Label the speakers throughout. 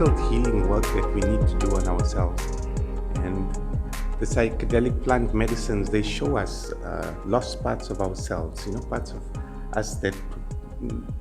Speaker 1: difficult healing work that we need to do on ourselves. And the psychedelic plant medicines, they show us lost parts of ourselves, parts of us that,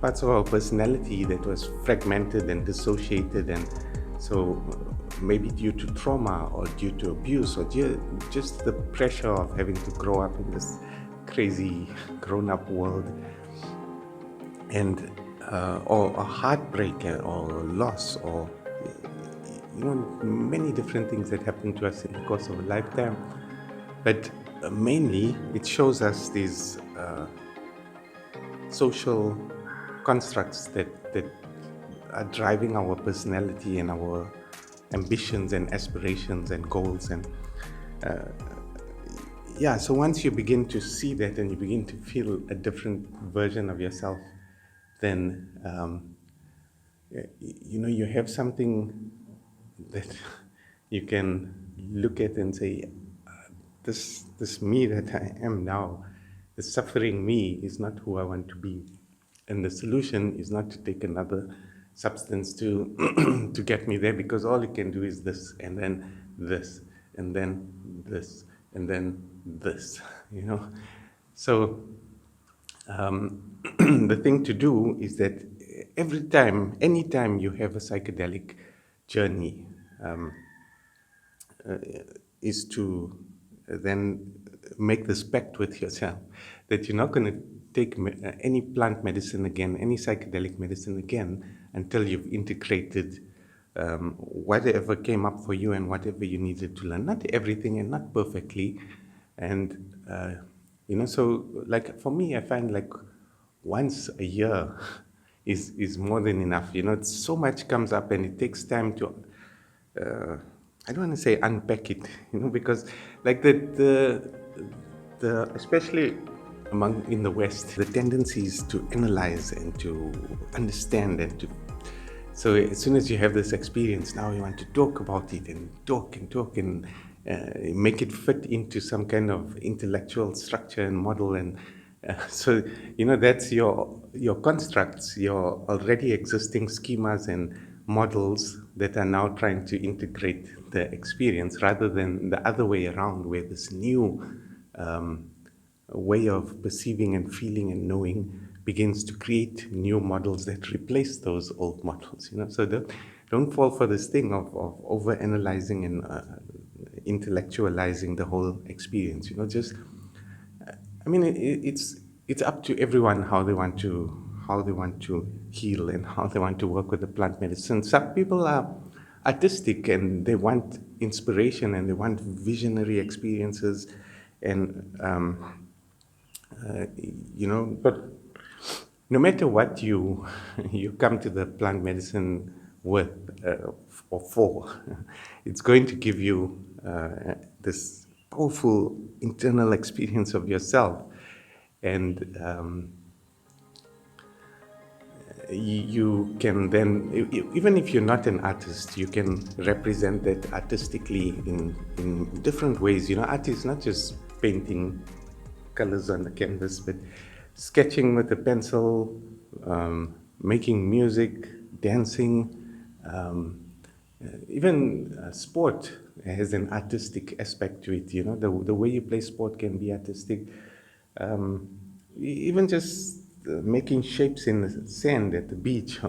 Speaker 1: parts of our personality that was fragmented and dissociated. And so maybe due to trauma or due to abuse or just the pressure of having to grow up in this crazy grown-up world, and or a heartbreak or loss, or many different things that happen to us in the course of a lifetime. But mainly it shows us these social constructs that are driving our personality and our ambitions and aspirations and goals. And so once you begin to see that and you begin to feel a different version of yourself, then you have something that you can look at and say, this me that I am now, the suffering me, is not who I want to be. And the solution is not to take another substance to to get me there, because all it can do is this, and then this, and then this, and then this, So the thing to do is that anytime you have a psychedelic journey, is to then make this pact with yourself that you're not going to take any plant medicine again, any psychedelic medicine again, until you've integrated whatever came up for you and whatever you needed to learn. Not everything and not perfectly. And, so like for me, I find like once a year is more than enough. So much comes up and it takes time to, I don't want to say unpack it, because like the especially in the West, the tendency is to analyze and to understand and so as soon as you have this experience, now you want to talk about it and talk and make it fit into some kind of intellectual structure and model. And so, that's your constructs, your already existing schemas and models that are now trying to integrate the experience, rather than the other way around, where this new way of perceiving and feeling and knowing begins to create new models that replace those old models. So don't fall for this thing of over-analyzing and intellectualizing the whole experience. It's up to everyone how they want to heal and how they want to work with the plant medicine. Some people are artistic and they want inspiration and they want visionary experiences, and but no matter what you come to the plant medicine with or for, it's going to give you this powerful internal experience of yourself. And you can then, even if you're not an artist, you can represent that artistically in different ways. Art is not just painting colors on the canvas, but sketching with a pencil, making music, dancing, even sport has an artistic aspect to it. The way you play sport can be artistic. Even just making shapes in the sand at the beach.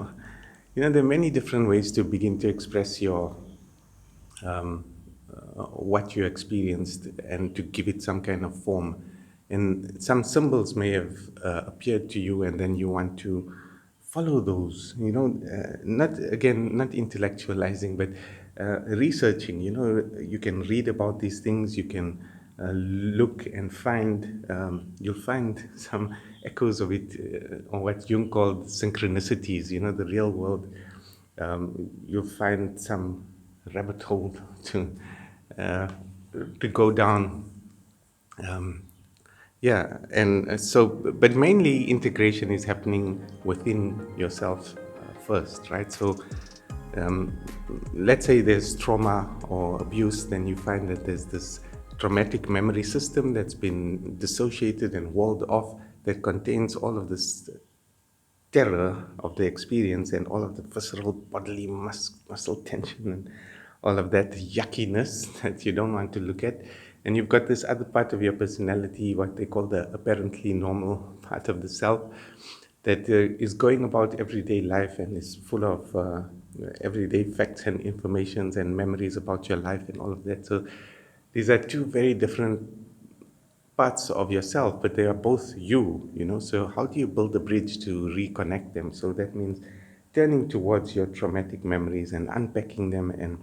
Speaker 1: There are many different ways to begin to express your what you experienced and to give it some kind of form. And some symbols may have appeared to you, and then you want to follow those. Not intellectualizing, but researching. You can read about these things. You can look and find. You'll find some echoes of it, or what Jung called synchronicities. The real world. You'll find some rabbit hole to go down. And so, but mainly integration is happening within yourself first, right? So let's say there's trauma or abuse, then you find that there's this traumatic memory system that's been dissociated and walled off that contains all of this terror of the experience and all of the visceral bodily muscle tension and all of that yuckiness that you don't want to look at. And you've got this other part of your personality, what they call the apparently normal part of the self, that is going about everyday life and is full of everyday facts and informations and memories about your life and all of that. So these are two very different parts of yourself, but they are both you, you know. So how do you build a bridge to reconnect them? So that means turning towards your traumatic memories and unpacking them. And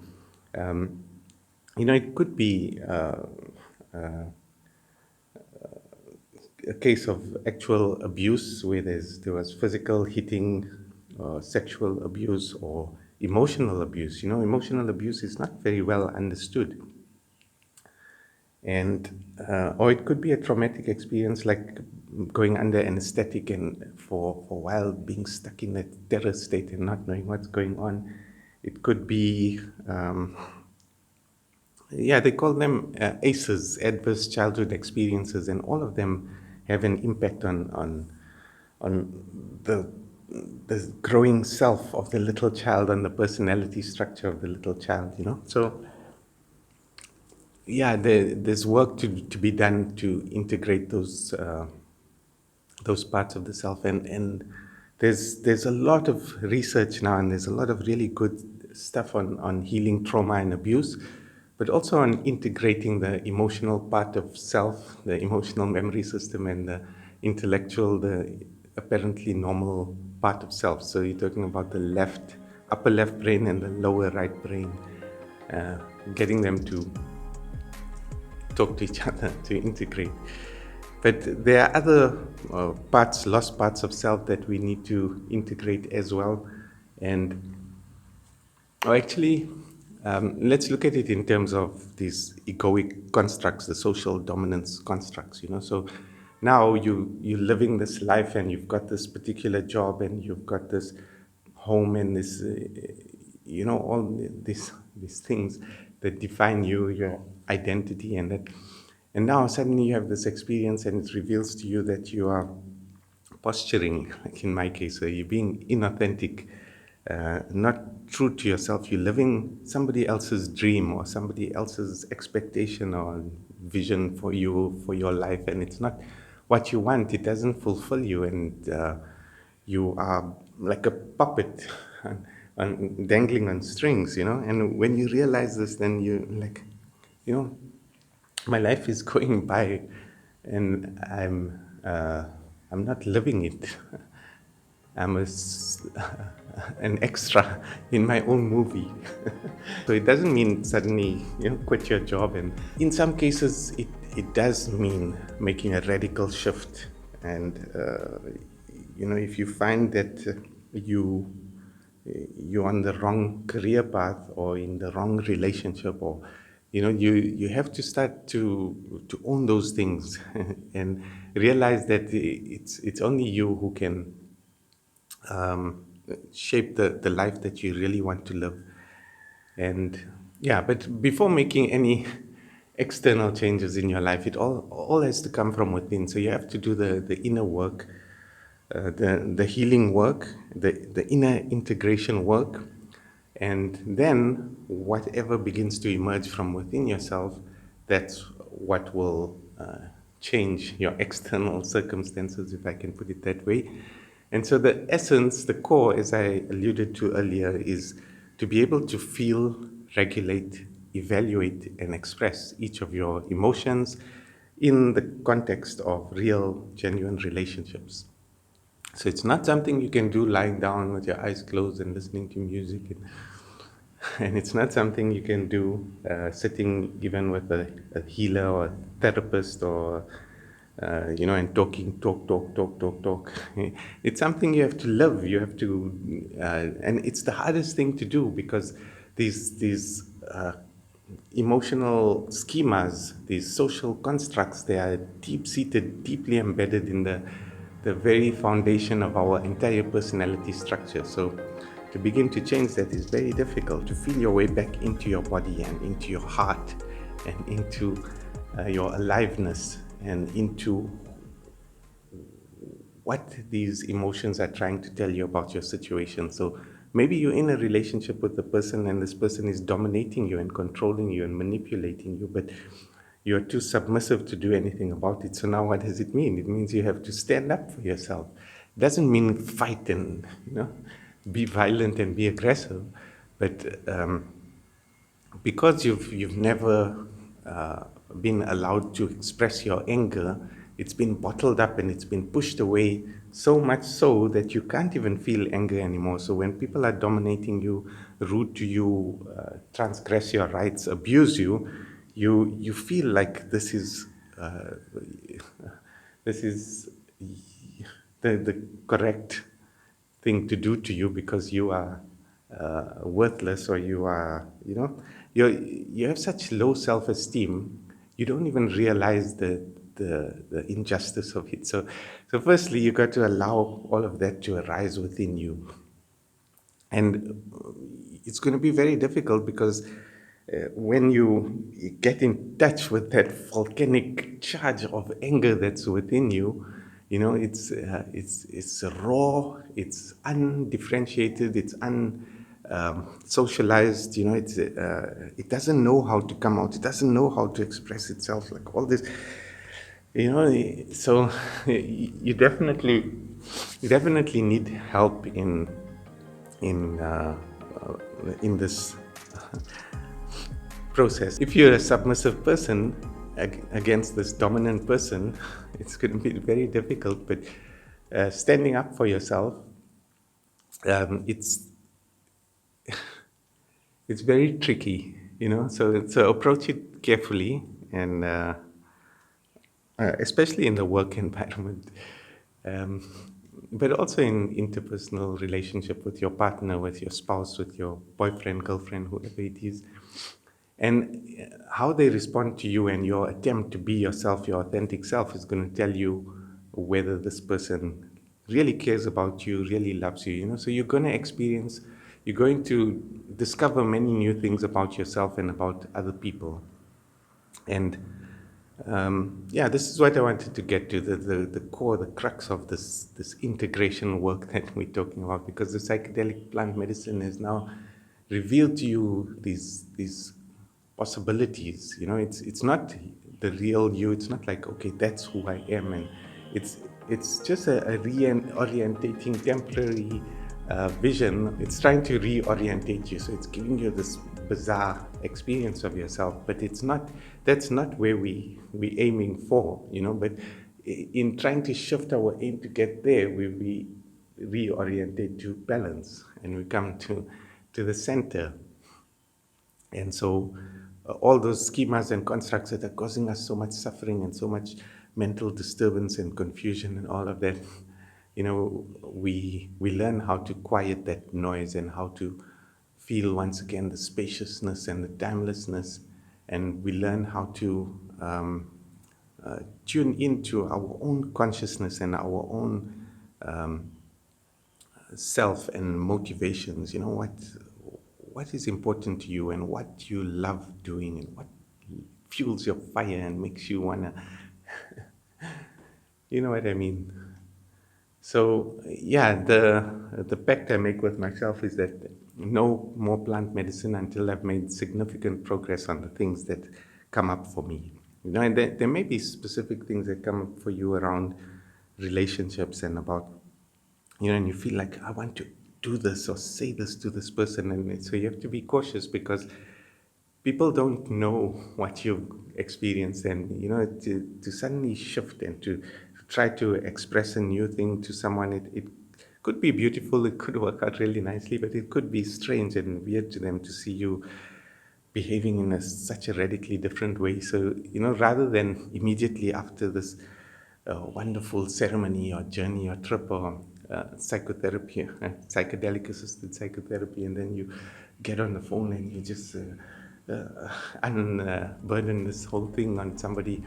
Speaker 1: it could be a case of actual abuse where there was physical hitting, sexual abuse, or emotional abuse. Emotional abuse is not very well understood. And or it could be a traumatic experience like going under anesthetic and for a while being stuck in that terror state and not knowing what's going on. It could be they call them ACEs, adverse childhood experiences, and all of them have an impact on the growing self of the little child, on the personality structure of the little child. So there's work to be done to integrate those parts of the self, and there's a lot of research now, and there's a lot of really good stuff on healing trauma and abuse, but also on integrating the emotional part of self, the emotional memory system, and the intellectual, the apparently normal part of self. So you're talking about the upper left brain and the lower right brain, getting them to talk to each other, to integrate. But there are other lost parts of self that we need to integrate as well. And actually, let's look at it in terms of these egoic constructs, the social dominance constructs. So now you're living this life, and you've got this particular job, and you've got this home, and this, all these things that define you, your identity, and now suddenly you have this experience, and it reveals to you that you are posturing, like in my case, you're being inauthentic, not true to yourself. You're living somebody else's dream or somebody else's expectation or vision for you, for your life, and it's not what you want. It doesn't fulfill you, and you are like a puppet dangling on strings, And when you realize this, then you like, my life is going by, and I'm not living it. I'm an extra in my own movie. So it doesn't mean suddenly quit your job, and in some cases it does mean making a radical shift. And if you find that you're on the wrong career path or in the wrong relationship, or you have to start to own those things and realize that it's only you who can shape the life that you really want to live. And but before making any external changes in your life, it all has to come from within. So you have to do the inner work, the healing work, the inner integration work, and then whatever begins to emerge from within yourself, that's what will change your external circumstances, if I can put it that way. And so the essence, the core, as I alluded to earlier, is to be able to feel, regulate, evaluate, and express each of your emotions in the context of real, genuine relationships. So it's not something you can do lying down with your eyes closed and listening to music. And it's not something you can do sitting even with a healer or a therapist or, and talk. It's something you have to live. You have to, and it's the hardest thing to do, because these emotional schemas, these social constructs, they are deep-seated, deeply embedded in the very foundation of our entire personality structure. So to begin to change that is very difficult. To feel your way back into your body and into your heart and into your aliveness and into what these emotions are trying to tell you about your situation. So maybe you're in a relationship with the person and this person is dominating you and controlling you and manipulating you, but you're too submissive to do anything about it. So now what does it mean? It means you have to stand up for yourself. It doesn't mean fight and, be violent and be aggressive, but because you've never been allowed to express your anger, it's been bottled up and it's been pushed away, so much so that you can't even feel anger anymore. So when people are dominating you, rude to you, transgress your rights, abuse you, you feel like this is the correct thing to do to you because you are worthless, or you are, you have such low self-esteem, you don't even realize the injustice of it. So firstly, you got to allow all of that to arise within you. And it's going to be very difficult because when you get in touch with that volcanic charge of anger that's within you, it's raw, it's undifferentiated, it's socialized. It doesn't know how to come out. It doesn't know how to express itself. Like all this, So you definitely need help in uh, in this process. If you're a submissive person against this dominant person, it's going to be very difficult. But standing up for yourself, it's very tricky, So approach it carefully, and especially in the work environment. Um, but also in interpersonal relationship with your partner, with your spouse, with your boyfriend, girlfriend, whoever it is. And how they respond to you and your attempt to be yourself, your authentic self, is going to tell you whether this person really cares about you, really loves you. So you're going to discover many new things about yourself and about other people. And yeah, this is what I wanted to get to, the core, the crux of this integration work that we're talking about, because the psychedelic plant medicine has now revealed to you these possibilities. It's not the real you. It's not like, okay, that's who I am, and it's just a reorientating temporary vision. It's trying to reorientate you, so it's giving you this bizarre experience of yourself, but it's not. That's not where we aiming for, But in trying to shift our aim to get there, we reorientate to balance, and we come to the center. And so all those schemas and constructs that are causing us so much suffering and so much mental disturbance and confusion and all of that, we learn how to quiet that noise and how to feel once again the spaciousness and the timelessness, and we learn how to tune into our own consciousness and our own self and motivations. What is important to you and what you love doing and what fuels your fire and makes you wanna, you know what I mean? So yeah, the pact I make with myself is that no more plant medicine until I've made significant progress on the things that come up for me. And there may be specific things that come up for you around relationships and about, and you feel like, I want to do this or say this to this person. And so you have to be cautious because people don't know what you've experienced. And, to suddenly shift and to try to express a new thing to someone, it could be beautiful, it could work out really nicely, but it could be strange and weird to them to see you behaving in such a radically different way. So, rather than immediately after this wonderful ceremony or journey or trip or psychotherapy, psychedelic assisted psychotherapy, and then you get on the phone and you just unburden this whole thing on somebody.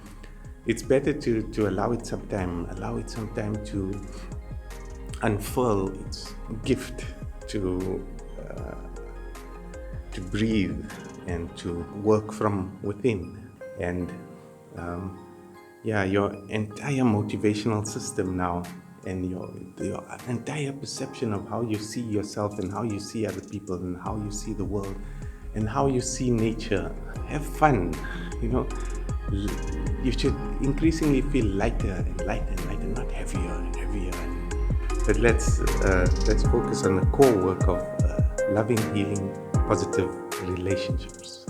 Speaker 1: It's better to allow it some time to unfurl its gift, to breathe and to work from within. And yeah, your entire motivational system now and your entire perception of how you see yourself and how you see other people and how you see the world and how you see nature. Have fun, you know. You should increasingly feel lighter and lighter and lighter, not heavier and heavier. But let's focus on the core work of loving, healing, positive relationships.